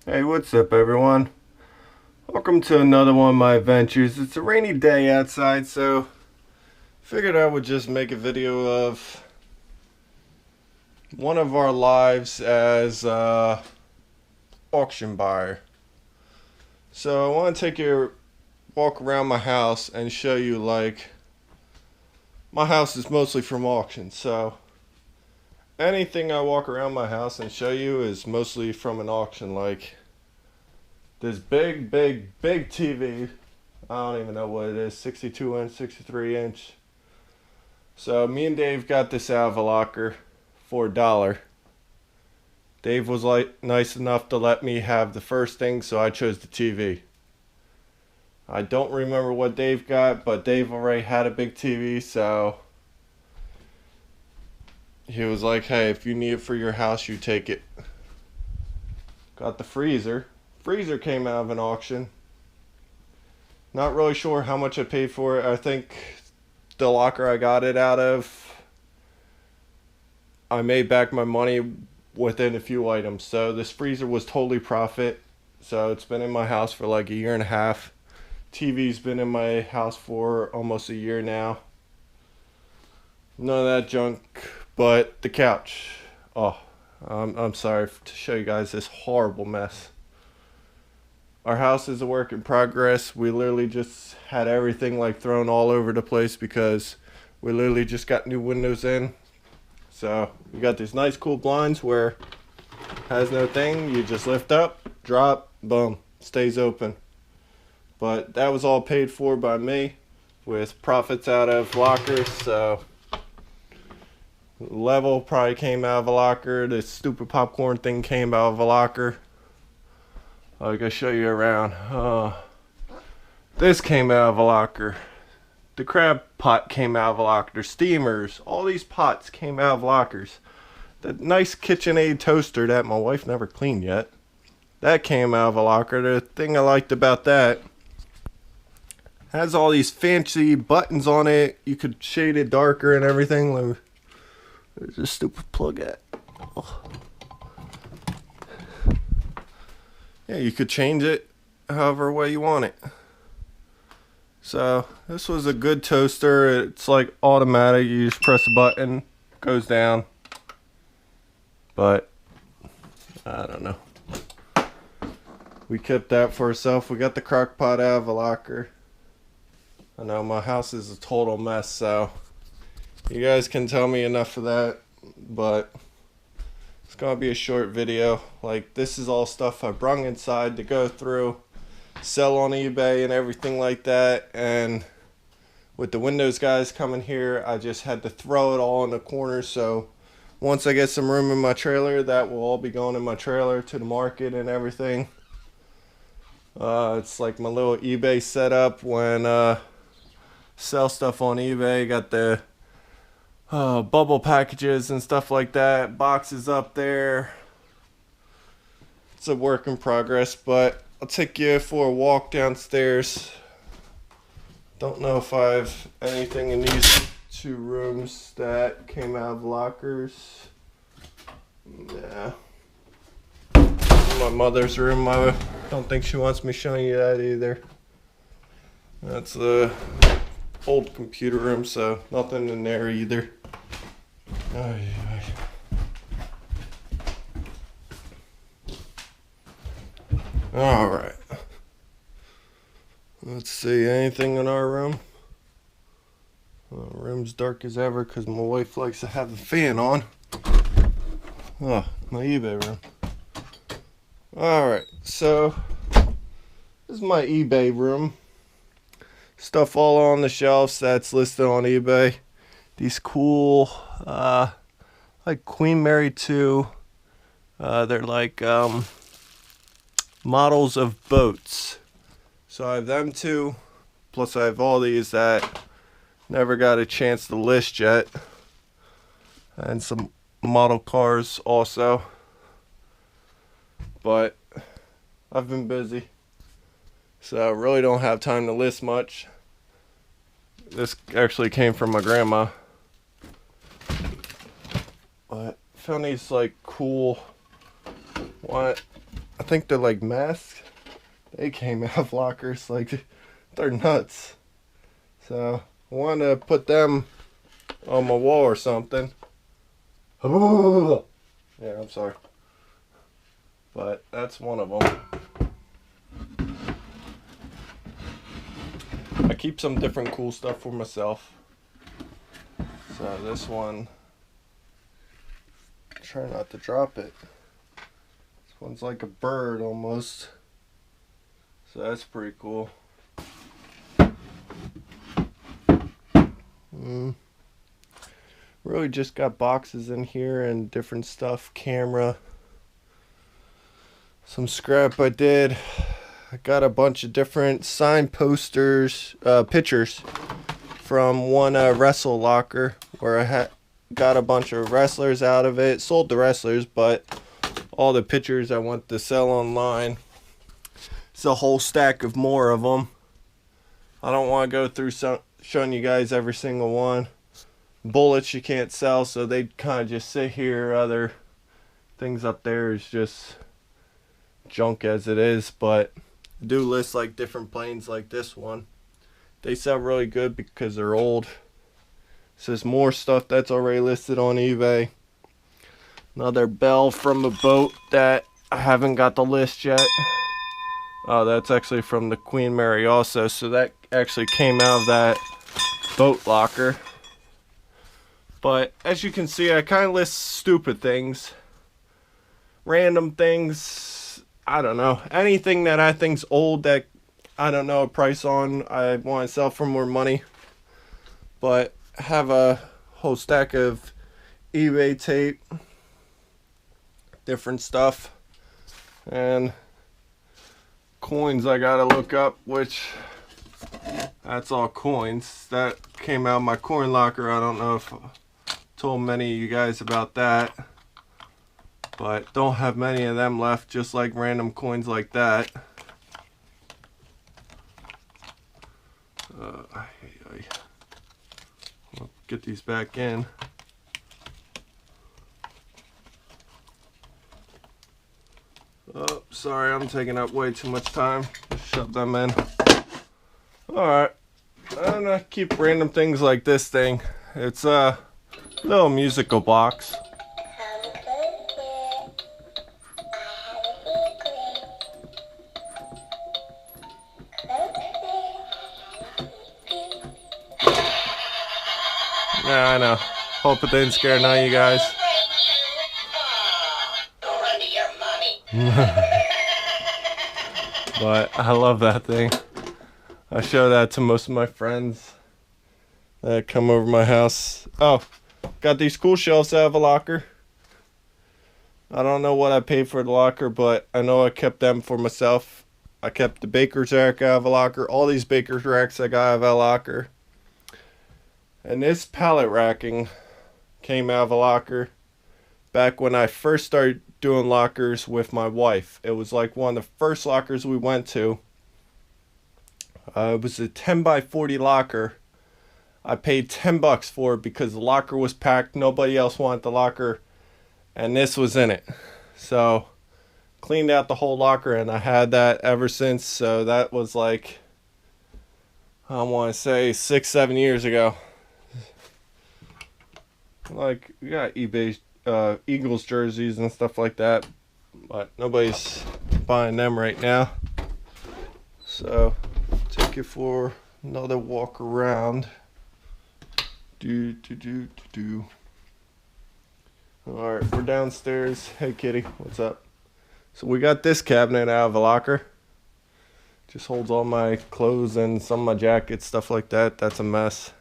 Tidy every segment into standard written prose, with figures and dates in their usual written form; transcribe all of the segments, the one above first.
Hey, what's up, everyone? Welcome to another one of my adventures. It's a rainy day outside, so figured I would just make a video of one of our lives as auction buyer. So I want to take you walk around my house and show you, like, my house is mostly from auction. So anything I walk around my house and show you is mostly from an auction. Like this big TV. I don't even know what it is, 62 inch, 63 inch. So me and Dave got this out of a locker for $1. Dave was like nice enough to let me have the first thing, so I chose the TV. I don't remember what Dave got, but Dave already had a big TV, so he was like, hey, if you need it for your house, you take it. Got the freezer. Freezer came out of an auction. Not really sure how much I paid for it. I think the locker I got it out of, I made back my money within a few items. So this freezer was totally profit. So it's been in my house for like a year and a half. TV's been in my house for almost a year now. None of that junk, but the couch. Oh, I'm sorry to show you guys this horrible mess. Our house is a work in progress. We literally just had everything like thrown all over the place because we literally just got new windows in. So we got these nice cool blinds where it has no thing. You just lift up, drop, boom, stays open. But that was all paid for by me with profits out of lockers. So level probably came out of a locker. This stupid popcorn thing came out of a locker. I can show you around. This came out of a locker. The crab pot came out of a locker. The steamers, all these pots came out of lockers. The nice KitchenAid toaster that my wife never cleaned yet, that came out of a locker. The thing I liked about that has all these fancy buttons on it. You could shade it darker and everything. Where's this stupid plug at? Oh. Yeah, you could change it however way you want it. So this was a good toaster. It's like automatic. You just press a button, goes down. But I don't know. We kept that for ourselves. We got the crock pot out of a locker. I know my house is a total mess, so you guys can tell me enough of that. But it's gonna be a short video. Like, this is all stuff I brung inside to go through, sell on eBay and everything like that. And with the Windows guys coming here, I just had to throw it all in the corner. So once I get some room in my trailer, that will all be going in my trailer to the market and everything. It's like my little eBay setup when sell stuff on eBay. Got the bubble packages and stuff like that, boxes up there. It's a work in progress, but I'll take you for a walk downstairs. Don't know if I have anything in these two rooms that came out of lockers. Yeah. My mother's room, I don't think she wants me showing you that either. That's the old computer room, so nothing in there either. Alright. Let's see, anything in our room? Room's dark as ever because my wife likes to have the fan on. Oh, my eBay room. Alright, so this is my eBay room. Stuff all on the shelves that's listed on eBay. These cool, like Queen Mary 2. They're like models of boats. So I have them too. Plus I have all these that never got a chance to list yet. And some model cars also. But I've been busy, so I really don't have time to list much. This actually came from my grandma. But found these like cool, what, I think they're like masks. They came out of lockers. Like, they're nuts. So I want to put them on my wall or something. Yeah, I'm sorry. But that's one of them. I keep some different cool stuff for myself. So this one, try not to drop it. This one's like a bird almost. So that's pretty cool. Really just got boxes in here and different stuff. Camera. Some scrap I did. I got a bunch of different sign posters, pictures from one wrestle locker where I got a bunch of wrestlers out of it. Sold the wrestlers, but all the pictures I want to sell online. It's a whole stack of more of them. I don't want to go through showing you guys every single one. Bullets you can't sell, so they kind of just sit here. Other things up there is just junk as it is, but I do list like different planes like this one. They sell really good because they're old. This is more stuff that's already listed on eBay. Another bell from a boat that I haven't got the list yet. Oh, that's actually from the Queen Mary also, so that actually came out of that boat locker. But as you can see, I kind of list stupid things, random things. I don't know, anything that I think's old that I don't know a price on, I want to sell for more money. But I have a whole stack of eBay tape, different stuff, and coins I gotta look up, which that's all coins that came out of my coin locker. I don't know if I told many of you guys about that, but don't have many of them left, just like random coins like that. I'll get these back in. Oh, sorry, I'm taking up way too much time. Just shove them in. Alright, I'm gonna keep random things like this thing. It's a little musical box. Yeah, I know. Hope it didn't scare none of you guys. But I love that thing. I show that to most of my friends that come over my house. Oh, got these cool shelves out of a locker. I don't know what I paid for the locker, but I know I kept them for myself. I kept the baker's rack out of a locker. All these baker's racks I got out of a locker. And this pallet racking came out of a locker back when I first started doing lockers with my wife. It was like one of the first lockers we went to. It was a 10 by 40 locker. I paid $10 for it because the locker was packed. Nobody else wanted the locker, and this was in it. So cleaned out the whole locker, and I had that ever since. So that was like, I want to say 6-7 years ago. Like, we got eBay Eagles jerseys and stuff like that, but nobody's buying them right now. So take it for another walk around. Alright, we're downstairs. Hey kitty, what's up? So we got this cabinet out of a locker. Just holds all my clothes and some of my jackets, stuff like that. That's a mess.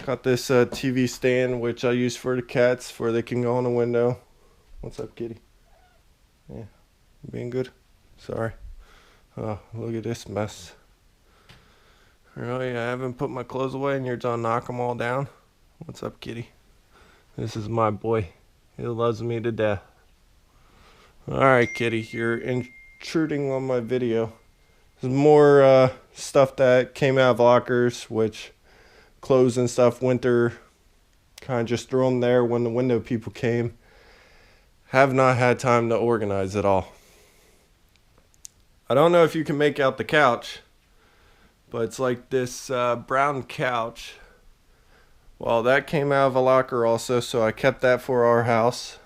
Got this TV stand, which I use for the cats, for they can go on the window. What's up, kitty? Yeah, being good? Sorry. Oh, look at this mess. Really, I haven't put my clothes away and you're trying to knock them all down? What's up, kitty? This is my boy. He loves me to death. Alright, kitty, you're intruding on my video. There's more stuff that came out of lockers, which clothes and stuff, winter, kind of just threw them there when the window people came. Have not had time to organize it all. I don't know if you can make out the couch, but it's like this brown couch. Well, that came out of a locker also, so I kept that for our house.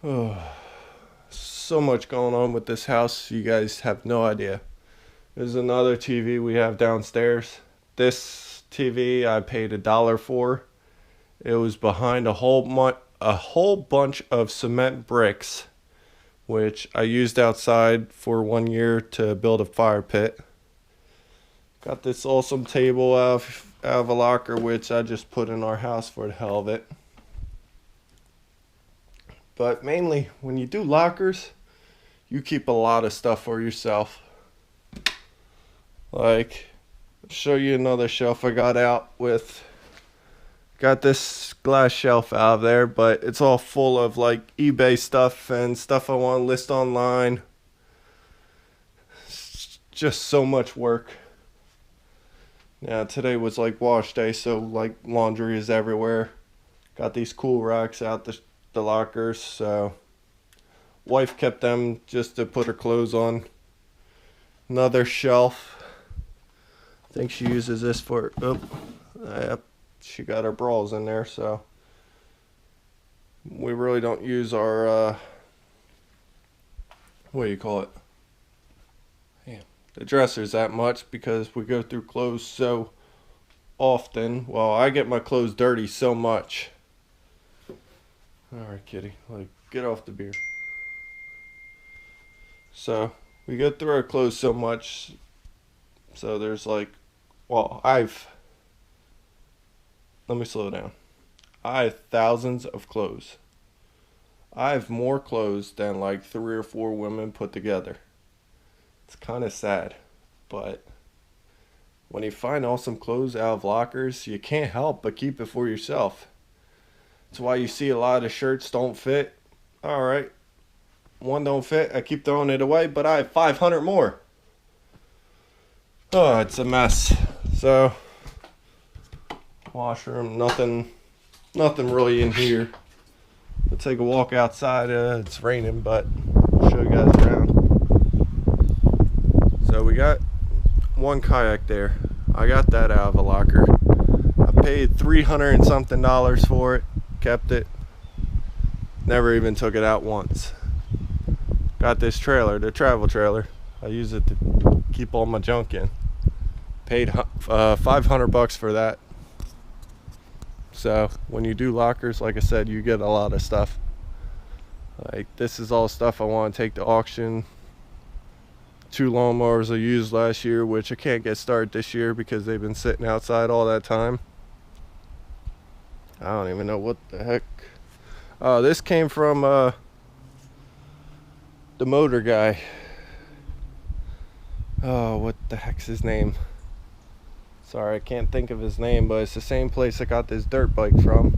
Oh, so much going on with this house, you guys have no idea. There's another TV we have downstairs. This TV I paid $1 for. It was behind a whole bunch of cement bricks, which I used outside for 1 year to build a fire pit. Got this awesome table out of a locker, which I just put in our house for the hell of it. But mainly, when you do lockers, you keep a lot of stuff for yourself. Like, I'll show you another shelf I got out with. Got this glass shelf out of there, but it's all full of like eBay stuff and stuff I want to list online. It's just so much work. Now today was like wash day, so like laundry is everywhere. Got these cool racks out the lockers, so wife kept them just to put her clothes on. Another shelf. I think she uses this for, she got her bras in there, so we really don't use our what do you call it? The dressers that much because we go through clothes so often. Well, I get my clothes dirty so much. Alright, kitty, like, get off the beer. So we go through our clothes so much, so there's like, well, let me slow down. I have thousands of clothes. I have more clothes than like 3 or 4 women put together. It's kind of sad, but when you find awesome clothes out of lockers, you can't help but keep it for yourself. That's why you see a lot of shirts don't fit. Alright, one don't fit, I keep throwing it away, but I have 500 more. Oh, it's a mess. So, washroom, nothing really in here. We'll take a walk outside. It's raining, but I'll show you guys around. So we got one kayak there. I got that out of a locker. I paid $300 and something for it. Kept it. Never even took it out once. Got this trailer, the travel trailer. I use it to keep all my junk in. Paid $500 for that. So when you do lockers, like I said, you get a lot of stuff. Like, this is all stuff I want to take to auction. 2 lawnmowers I used last year, which I can't get started this year because they've been sitting outside all that time. I don't even know what the heck. This came from the motor guy. Oh, what the heck's his name? Sorry, I can't think of his name, but it's the same place I got this dirt bike from.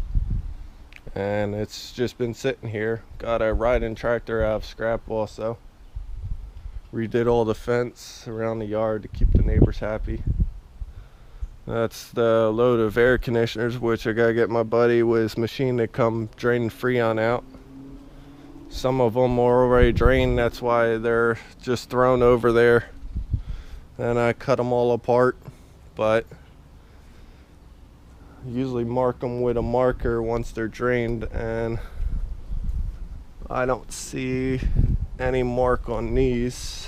And it's just been sitting here. Got a riding tractor out of scrap also. Redid all the fence around the yard to keep the neighbors happy. That's the load of air conditioners, which I gotta get my buddy with his machine to come drain the Freon out. Some of them are already drained, that's why they're just thrown over there. And I cut them all apart, but usually mark them with a marker once they're drained, and I don't see any mark on these.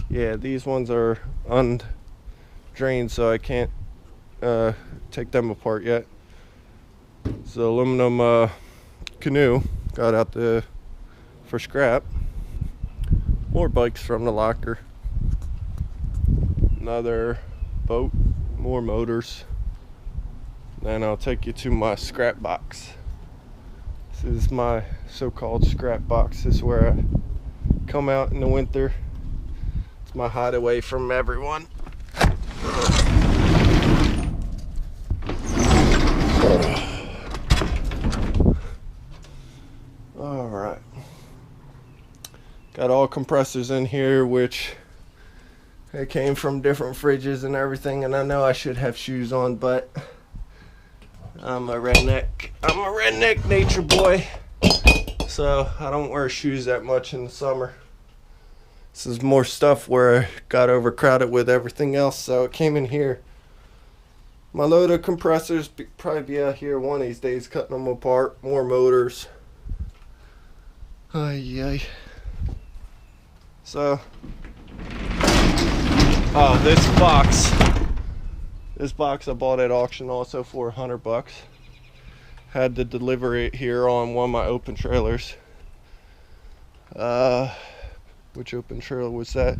Yeah, these ones are undrained, so I can't take them apart yet. It's the aluminum canoe got out for scrap. More bikes from the locker. Another boat, more motors. Then I'll take you to my scrap box. This is my so-called scrap box. This is where I come out in the winter. It's my hideaway from everyone. Alright. Got all compressors in here, which they came from different fridges and everything, and I know I should have shoes on, but I'm a redneck nature boy, so I don't wear shoes that much in the summer. This is more stuff where I got overcrowded with everything else, so it came in here. My load of compressors probably be out here one of these days, cutting them apart. More motors. Ay, ay. So, oh, this box. This box I bought at auction also for $100. Had to deliver it here on one of my open trailers. Which open trailer was that?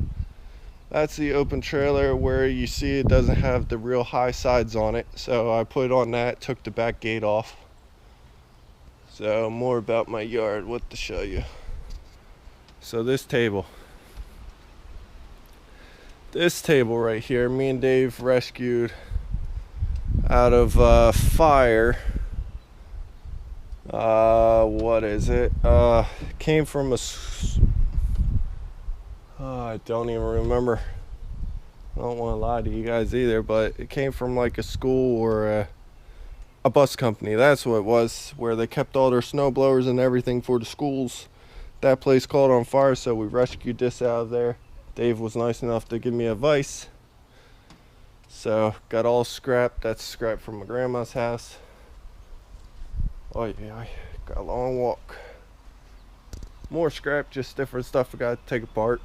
That's the open trailer where you see it doesn't have the real high sides on it. So I put it on that, took the back gate off. So more about my yard, what to show you. So this table right here, me and Dave rescued out of fire. What is it? Came from a I don't even remember. I don't want to lie to you guys either, but it came from like a school or a bus company. That's what it was, where they kept all their snow blowers and everything for the schools. That place caught on fire, so we rescued this out of there. Dave was nice enough to give me advice. So got all scrap. That's scrap from my grandma's house. Oh yeah, I got a long walk. More scrap, just different stuff I got to take apart.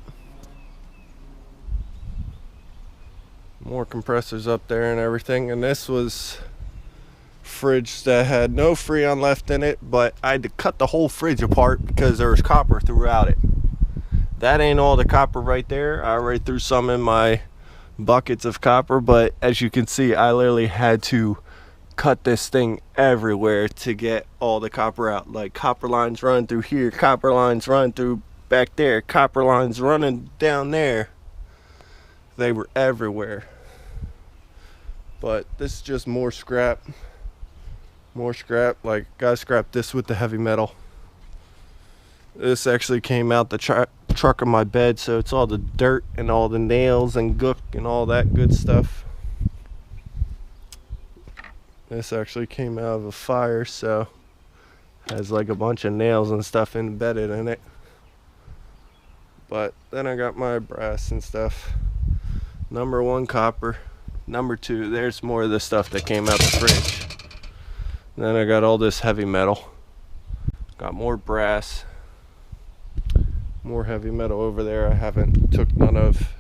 More compressors up there and everything. And this was fridge that had no Freon left in it, but I had to cut the whole fridge apart because there was copper throughout it. That ain't all the copper right there. I already threw some in my buckets of copper, but as you can see, I literally had to cut this thing everywhere to get all the copper out. Like copper lines running through here, copper lines running through back there, copper lines running down there. They were everywhere. But this is just more scrap. More scrap. Like, gotta scrap this with the heavy metal. This actually came out the truck of my bed, so it's all the dirt and all the nails and gook and all that good stuff. This actually came out of a fire, so has like a bunch of nails and stuff embedded in it. But then I got my brass and stuff. Number 1, copper. Number 2, there's more of the stuff that came out the fridge. Then I got all this heavy metal. Got more brass. More heavy metal over there. I haven't took none of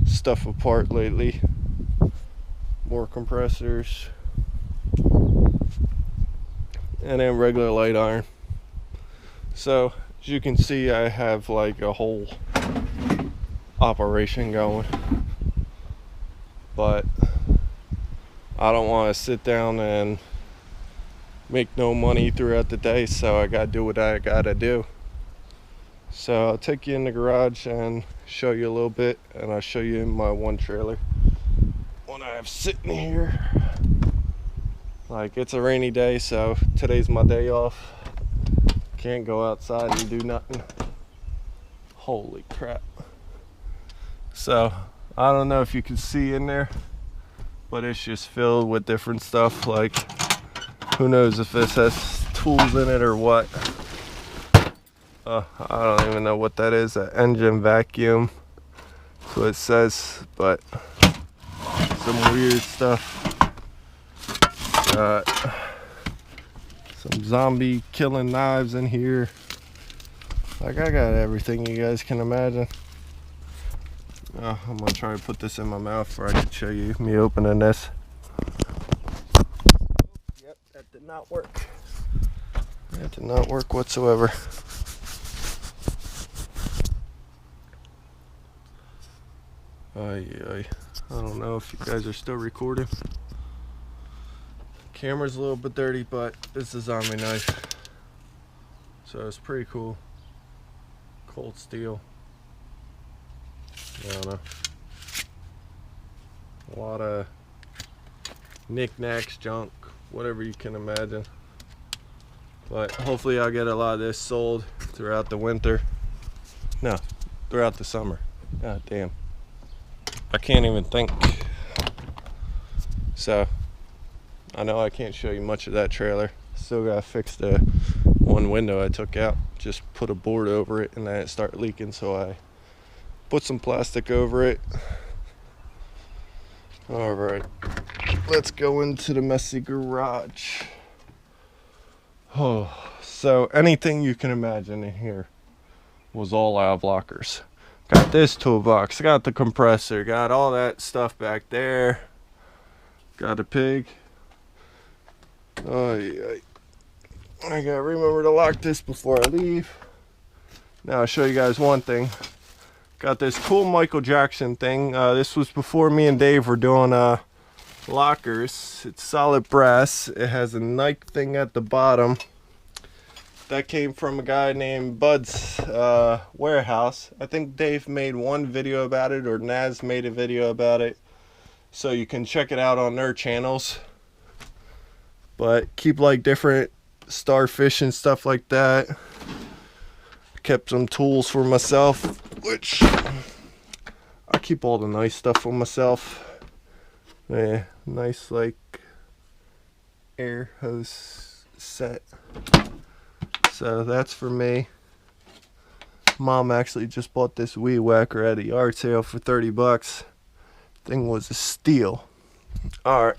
stuff apart lately. More compressors. And then regular light iron. So as you can see, I have like a whole operation going, but I don't want to sit down and make no money throughout the day, so I gotta do what I gotta do. So I'll take you in the garage and show you a little bit, and I'll show you my one trailer, one I have sitting here. Like, it's a rainy day, so today's my day off. Can't go outside and do nothing. Holy crap. So I don't know if you can see in there, but it's just filled with different stuff. Like, who knows if this has tools in it or what. I don't even know what that is. An engine vacuum, that's what it says, but some weird stuff. Got some zombie killing knives in here. Like, I got everything you guys can imagine. I'm gonna try to put this in my mouth before I can show you me opening this. Yep, that did not work. That did not work whatsoever. I don't know if you guys are still recording. Camera's a little bit dirty, but it's a zombie knife, so it's pretty cool. Cold steel. I don't know. A lot of knickknacks, junk, whatever you can imagine. But hopefully I'll get a lot of this sold throughout the winter. No, throughout the summer. God damn. I can't even think. So I know I can't show you much of that trailer. Still gotta fix the one window I took out. Just put a board over it and then it started leaking, so I Put some plastic over it. All right, let's go into the messy garage. Oh, so anything you can imagine in here was all out of lockers. Got this toolbox, got the compressor, got all that stuff back there. Got a pig. Oh, yeah. I gotta remember to lock this before I leave. Now I'll show you guys one thing. Got this cool Michael Jackson thing. This was before me and Dave were doing lockers. It's solid brass. It has a Nike thing at the bottom. That came from a guy named Bud's Warehouse. I think Dave made one video about it, or Naz made a video about it. So you can check it out on their channels. But keep like different starfish and stuff like that. Kept some tools for myself, which I keep all the nice stuff for myself. Yeah, nice like air hose set. So that's for me. Mom actually just bought this weed whacker at a yard sale for 30 bucks. Thing was a steal. Alright,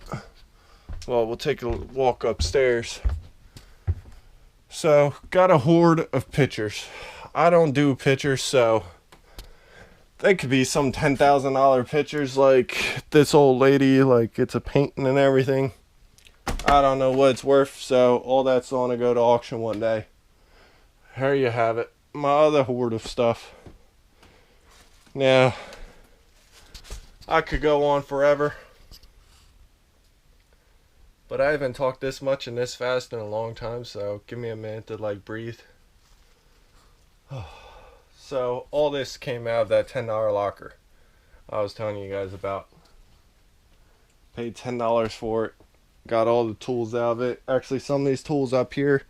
well, we'll take a walk upstairs. So got a horde of pictures. I don't do pictures, so they could be some $10,000 pictures like this old lady, like it's a painting and everything. I don't know what it's worth, so all that's gonna go to auction one day. Here you have it, my other horde of stuff. Now I could go on forever, but I haven't talked this much and this fast in a long time, so give me a minute to like breathe. So all this came out of that $10 locker I was telling you guys about. Paid $10 for it. Got all the tools out of it. Actually, some of these tools up here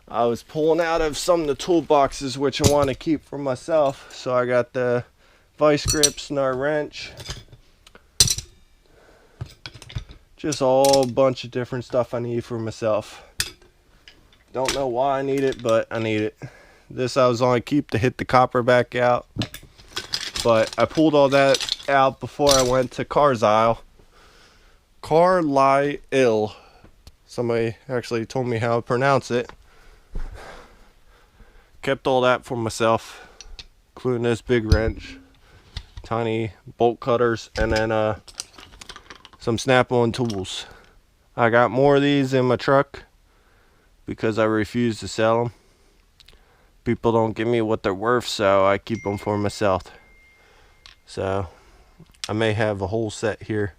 I was pulling out of some of the toolboxes which I want to keep for myself. So I got the vice grip, snare wrench, just all bunch of different stuff I need for myself. Don't know why I need it, but I need it. This I was on keep to hit the copper back out, but I pulled all that out before I went to Carlisle. Carlisle. Somebody actually told me how to pronounce it. Kept all that for myself, including this big wrench, tiny bolt cutters, and then some snap-on tools. I got more of these in my truck because I refuse to sell them. People don't give me what they're worth, so I keep them for myself. So I may have a whole set here.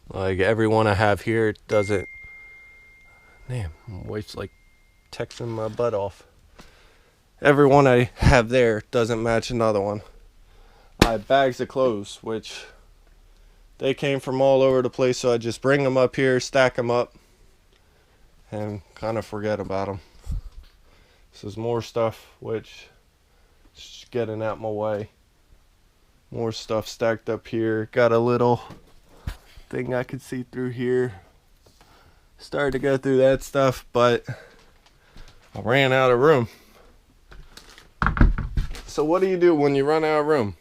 Like every one I have here doesn't. Damn, my wife's like texting my butt off. Every one I have there doesn't match another one. I have bags of clothes, which they came from all over the place, so I just bring them up here, stack them up, and kind of forget about them. This is more stuff which is getting out my way. More stuff stacked up here. Got a little thing I could see through here. Started to go through that stuff, but I ran out of room. So what do you do when you run out of room?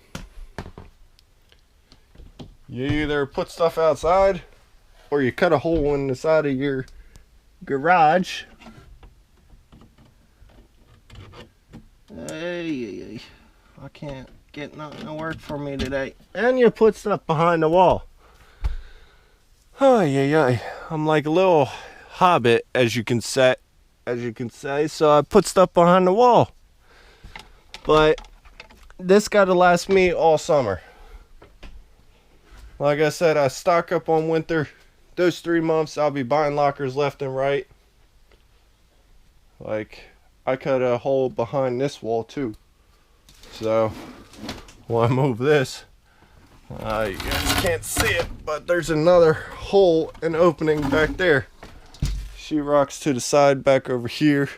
You either put stuff outside, or you cut a hole in the side of your garage. Hey, I can't get nothing to work for me today. And you put stuff behind the wall. Oh yeah, I'm like a little hobbit, as you can say. So I put stuff behind the wall. But this got to last me all summer. Like I said, I stock up on winter. Those 3 months, I'll be buying lockers left and right. Like, I cut a hole behind this wall too. So, when I move this, you guys can't see it, but there's another hole and opening back there. Sheetrock's to the side back over here.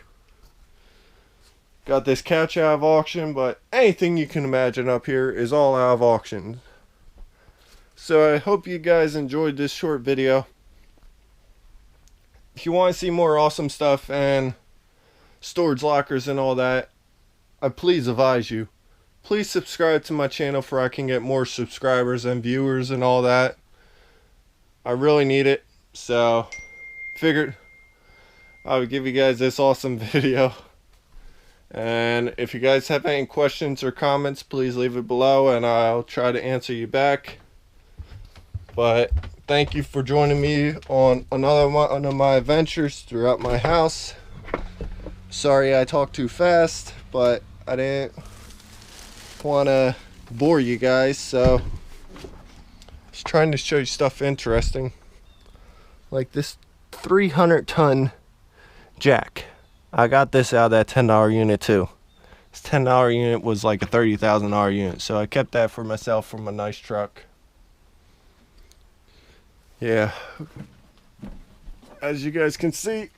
Got this couch out of auction, but anything you can imagine up here is all out of auction. So I hope you guys enjoyed this short video. If you want to see more awesome stuff and storage lockers and all that, I please advise you, please subscribe to my channel for I can get more subscribers and viewers and all that. I really need it, so figured I would give you guys this awesome video. And if you guys have any questions or comments, please leave it below and I'll try to answer you back. But thank you for joining me on another one of my adventures throughout my house. Sorry I talked too fast, but I didn't want to bore you guys, so just trying to show you stuff interesting, like this 300-ton jack. I got this out of that $10 unit too. This $10 unit was like a $30,000 unit, so I kept that for myself from a nice truck. Yeah, as you guys can see,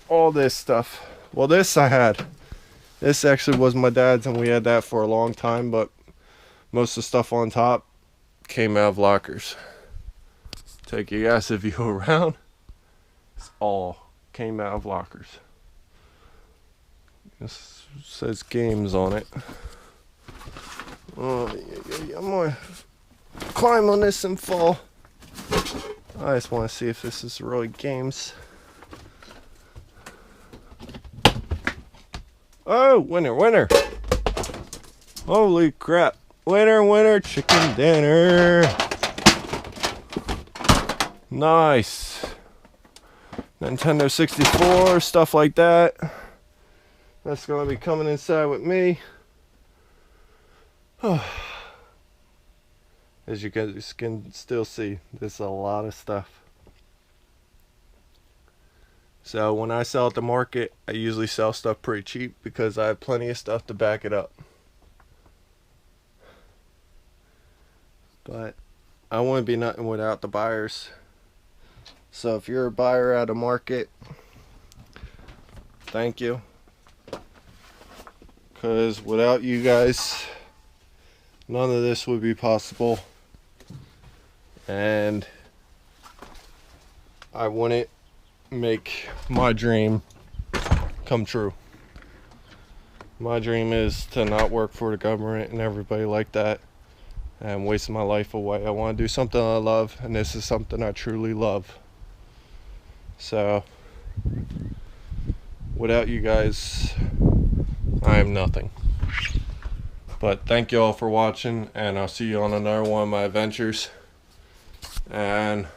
all this stuff. Well, this actually was my dad's, and we had that for a long time, but most of the stuff on top came out of lockers. Take you guys a view around. It's all came out of lockers. This says games on it. Oh, I'm gonna climb on this and fall. I just want to see if this is really games. Oh, winner. Holy crap. Winner, chicken dinner. Nice. Nintendo 64, stuff like that. That's going to be coming inside with me. As you guys can still see, there's a lot of stuff. So when I sell at the market, I usually sell stuff pretty cheap because I have plenty of stuff to back it up. But I wouldn't be nothing without the buyers. So if you're a buyer at a market, thank you. Because without you guys, none of this would be possible. And I wouldn't make my dream come true. My dream is to not work for the government and everybody like that and waste my life away. I want to do something I love, and this is something I truly love. So without you guys, I am nothing. But thank you all for watching, and I'll see you on another one of my adventures. And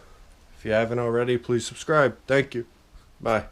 if you haven't already, please subscribe. Thank you. Bye.